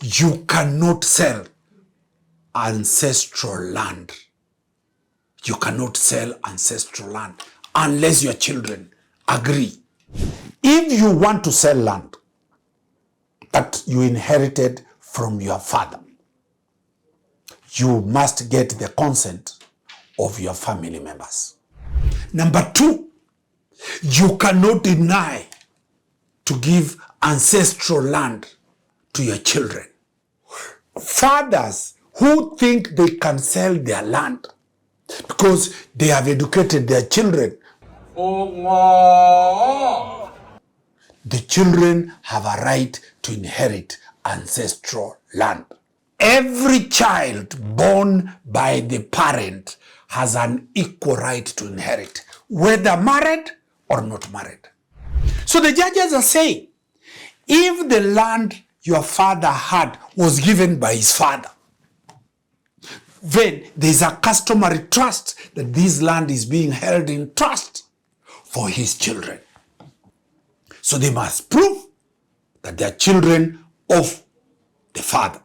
You cannot sell ancestral land. You cannot sell ancestral land unless your children agree. If you want to sell land that you inherited from your father, you must get the consent of your family members. Number two, you cannot deny to give ancestral land to your children. Fathers who think they can sell their land because they have educated their children, the children have a right to inherit ancestral land. Every child born by the parent has an equal right to inherit, whether married or not married. So the judges are saying, if the land your father had was given by his father, then there's a customary trust that this land is being held in trust for his children. So they must prove that they are children of the father.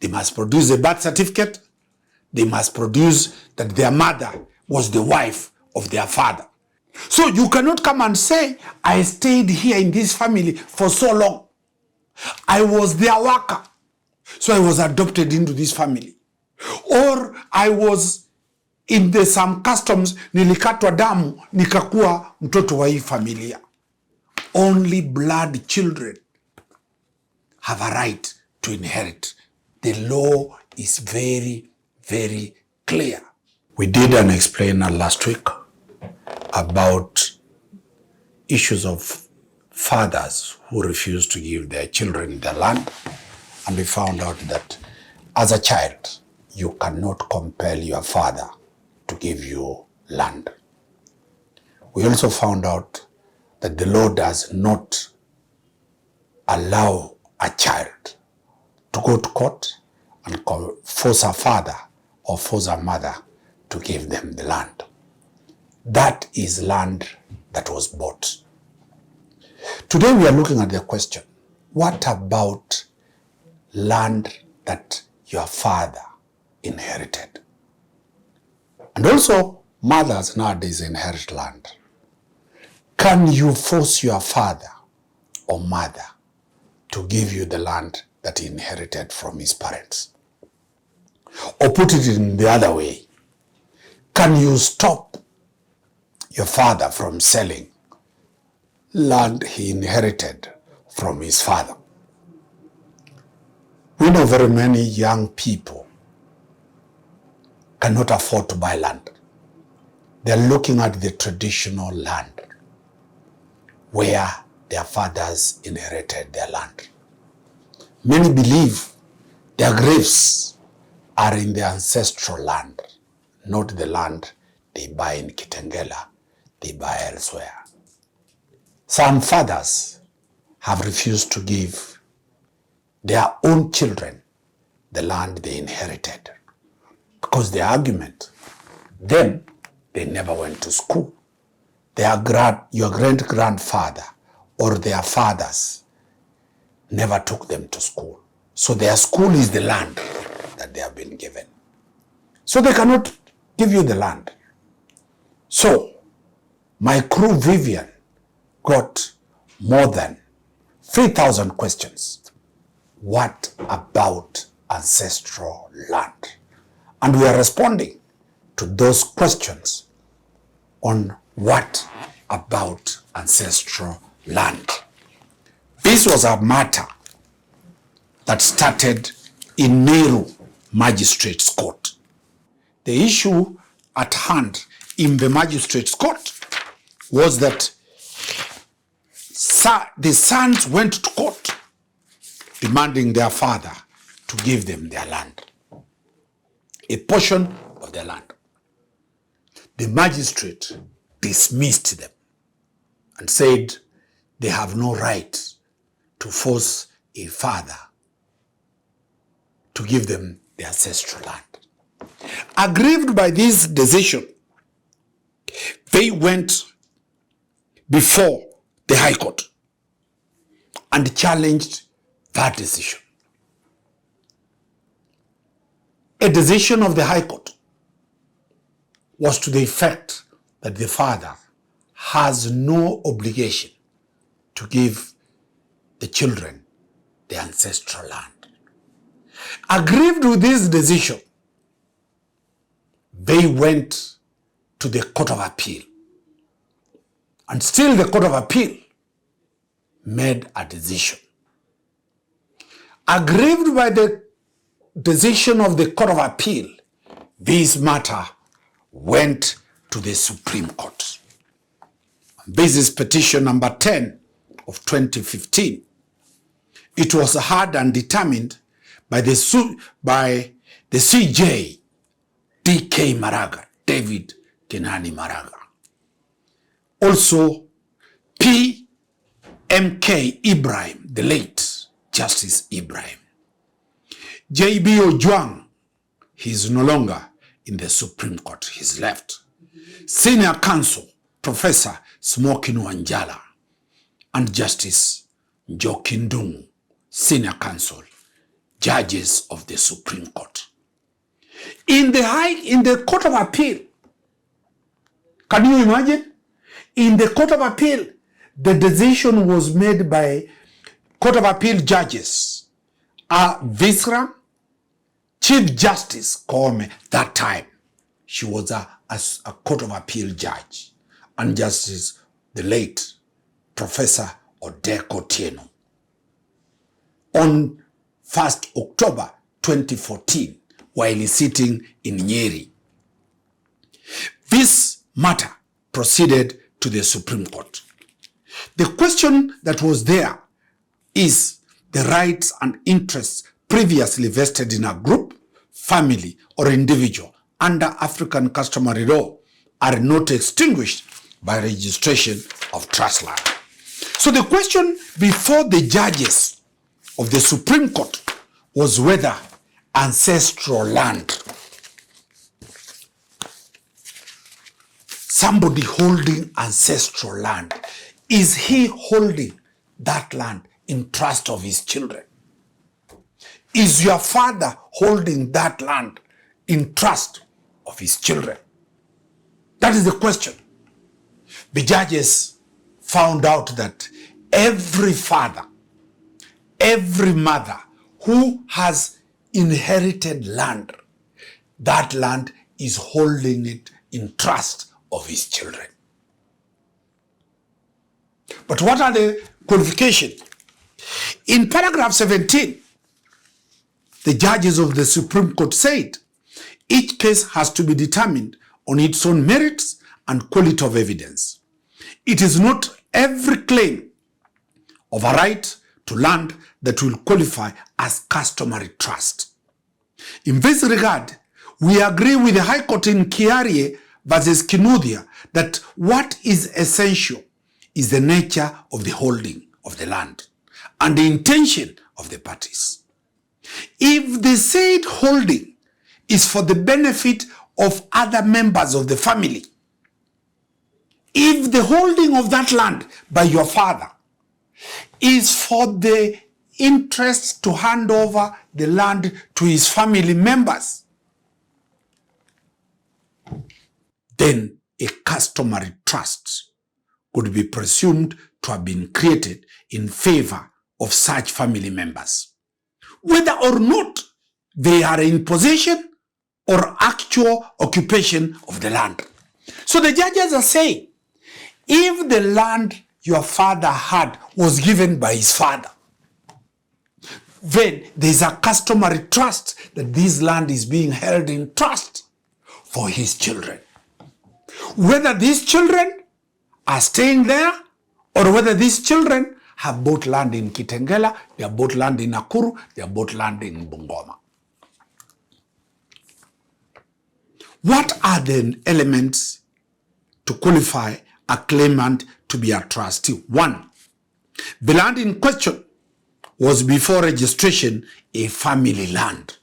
They must produce a birth certificate. They must produce that their mother was the wife of their father. So you cannot come and say, I stayed here in this family for so long. I was their worker, so I was adopted into this family. Or I was in the some customs, nilikatwa damu, nikakuwa mtoto wa hii familia. Only blood children have a right to inherit. The law is very, very clear. We did an explainer last week about issues of fathers who refuse to give their children their land. And we found out that as a child, you cannot compel your father to give you land. We also found out that the law does not allow a child to go to court and force a father or force a mother to give them the land. That is land that was bought. Today we are looking at the question, what about land that your father inherited? And also, mothers nowadays inherit land. Can you force your father or mother to give you the land that he inherited from his parents? Or put it in the other way, can you stop your father from selling land he inherited from his father? We know very many young people cannot afford to buy land. They're looking at the traditional land where their fathers inherited their land. Many believe their graves are in the ancestral land, not the land they buy in Kitengela, they buy elsewhere. Some fathers have refused to give their own children the land they inherited because the argument, then they never went to school. Your great-grandfather or their fathers never took them to school. So their school is the land that they have been given. So they cannot give you the land. So my crew Vivian got more than 3,000 questions. What about ancestral land? And we are responding to those questions on what about ancestral land. This was a matter that started in Meru Magistrates Court. The issue at hand in the Magistrates Court was that the sons went to court demanding their father to give them their land, a portion of their land. The magistrate dismissed them and said they have no right to force a father to give them the ancestral land. Aggrieved by this decision, they went before the High Court and challenged that decision. A decision of the High Court was to the effect that the father has no obligation to give the children the ancestral land. Aggrieved with this decision, they went to the Court of Appeal. And still the Court of Appeal made a decision. Aggrieved by the decision of the Court of Appeal, this matter went to the Supreme Court. This is petition number 10 of 2015. It was heard and determined by the CJ D.K. Maraga, David Kenani Maraga. Also, P.M.K. Ibrahim, the late Justice Ibrahim. J.B. Ojwang, he is no longer in the Supreme Court, he's left. Senior Counsel, Professor Smokin Wanjala, and Justice Njokindungu, Senior Counsel, judges of the Supreme Court. In the Court of Appeal, can you imagine? In the Court of Appeal, the decision was made by Court of Appeal judges. Visram, Chief Justice Koome, that time, she was a Court of Appeal judge, and Justice, the late Professor Odeko Tieno. On 1st October 2014, while sitting in Nyeri, this matter proceeded to the Supreme Court. The question that was there is the rights and interests previously vested in a group, family, or individual under African customary law are not extinguished by registration of trust land. So the question before the judges of the Supreme Court was whether ancestral land, somebody holding ancestral land, is he holding that land in trust of his children? Is your father holding that land in trust of his children? That is the question. The judges found out that every father, every mother who has inherited land, that land is holding it in trust of his children. But what are the qualifications? In paragraph 17, the judges of the Supreme Court said, each case has to be determined on its own merits and quality of evidence. It is not every claim of a right to land that will qualify as customary trust. In this regard, we agree with the High Court in Kiarie versus Kinuthia that what is essential is the nature of the holding of the land and the intention of the parties. If the said holding is for the benefit of other members of the family, if the holding of that land by your father is for the interest to hand over the land to his family members, then a customary trust could be presumed to have been created in favor of such family members, whether or not they are in possession or actual occupation of the land. So the judges are saying, if the land your father had was given by his father, then there is a customary trust that this land is being held in trust for his children. Whether these children are staying there or whether these children have bought land in Kitengela, they have bought land in Nakuru, they have bought land in Bungoma. What are the elements to qualify a claimant to be a trustee? 1, the land in question was before registration a family land.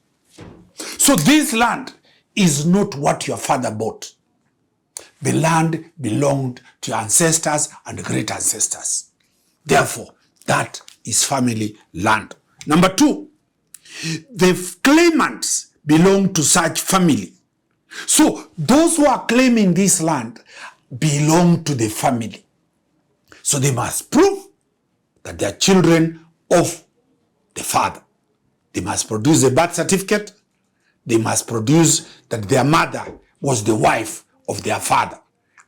So this land is not what your father bought. The land belonged to your ancestors and great ancestors. Therefore, that is family land. Number 2, the claimant's belong to such family. So those who are claiming this land belong to the family. So they must prove that they are children of the father. They must produce a birth certificate. They must produce that their mother was the wife of their father.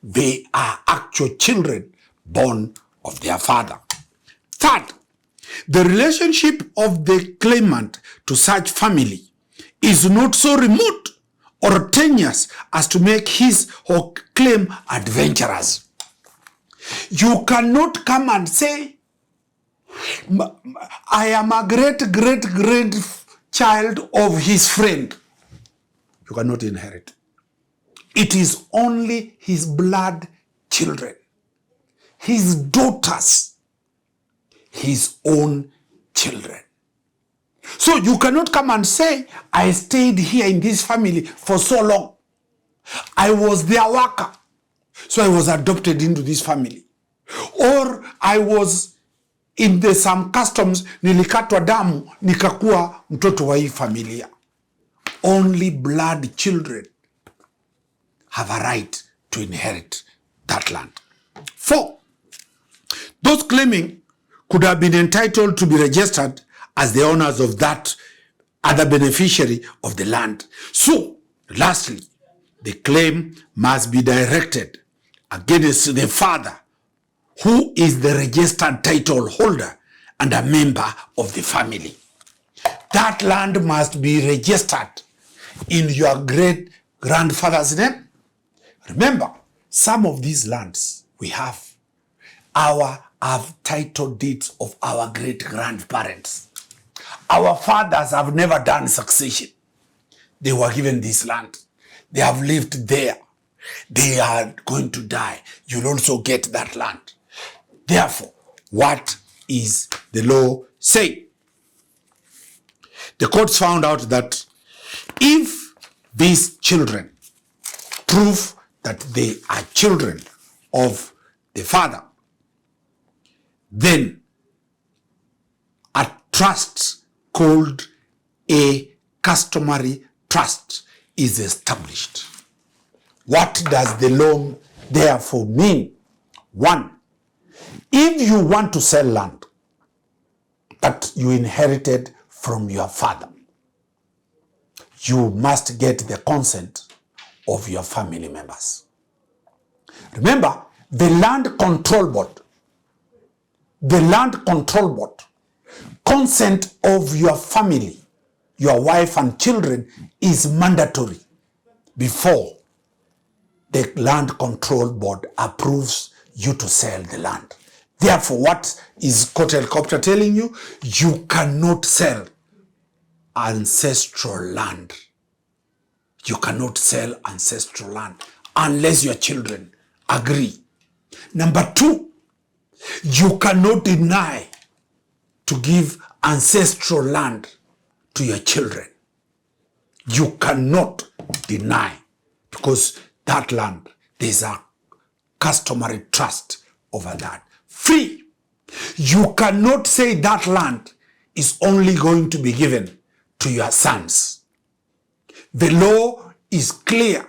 They are actual children born of their father. Third, the relationship of the claimant to such family is not so remote or tenuous as to make his or claim adventurous. You cannot come and say, I am a great child of his friend. You cannot inherit. It is only his blood children, his daughters, his own children. So you cannot come and say, I stayed here in this family for so long. I was their worker, so I was adopted into this family. Or I was in the some customs, nilikatwa damu, nikakuwa mtoto wa hii familia. Only blood children have a right to inherit that land. 4, those claiming could have been entitled to be registered as the owners of that other beneficiary of the land. So, lastly, the claim must be directed against the father, who is the registered title holder and a member of the family. That land must be registered in your great-grandfather's name. Remember, some of these lands we have title deeds of our great-grandparents. Our fathers have never done succession. They were given this land. They have lived there. They are going to die. You'll also get that land. Therefore, what is the law say? The courts found out that if these children prove that they are children of the father, then a trust called a customary trust is established. What does the law therefore mean? 1, if you want to sell land that you inherited from your father, you must get the consent of your family members. Remember, the land control board, consent of your family, your wife and children is mandatory before the land control board approves you to sell the land. Therefore, what is Court Helicopter telling you? You cannot sell ancestral land. You cannot sell ancestral land unless your children agree. Number 2, you cannot deny to give ancestral land to your children. You cannot deny, because that land, there's a customary trust over that. 3, you cannot say that land is only going to be given to your sons. The law is clear.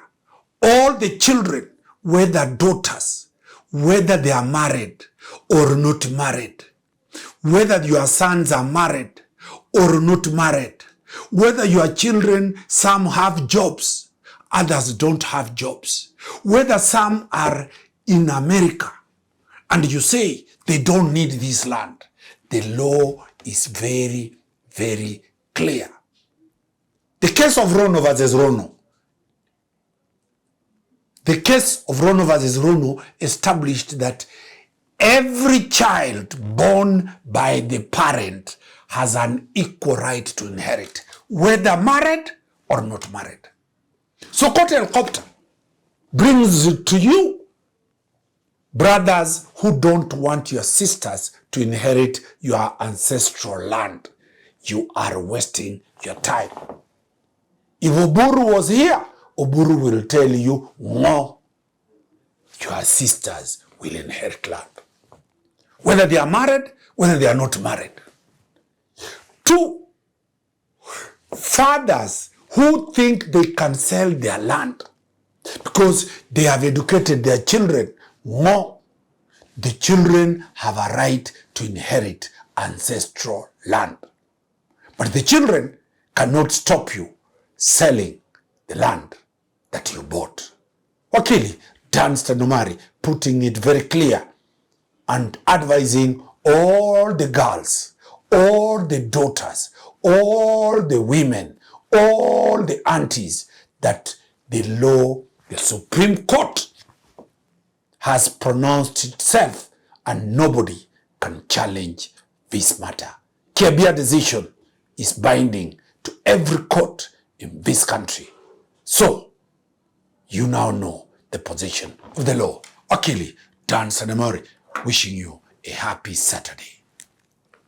All the children, whether daughters, whether they are married or not married, whether your sons are married or not married, whether your children, some have jobs, others don't have jobs, whether some are in America and you say they don't need this land, the law is very, very clear. The case of Rono versus Rono. The case of Rono versus Rono established that every child born by the parent has an equal right to inherit, whether married or not married. So Court Helicopter brings it to you, brothers who don't want your sisters to inherit your ancestral land. You are wasting your time. If Oburu was here, Oburu will tell you, no, your sisters will inherit land. Whether they are married, whether they are not married. 2, fathers who think they can sell their land because they have educated their children more. The children have a right to inherit ancestral land. But the children cannot stop you selling the land that you bought. Wakili Danstan Omari putting it very clear and advising all the girls, all the daughters, all the women, all the aunties that the law, the Supreme Court has pronounced itself and nobody can challenge this matter. Kiabia decision is binding to every court in this country. So, you now know the position of the law. Akili Danstan Omari, wishing you a happy Saturday.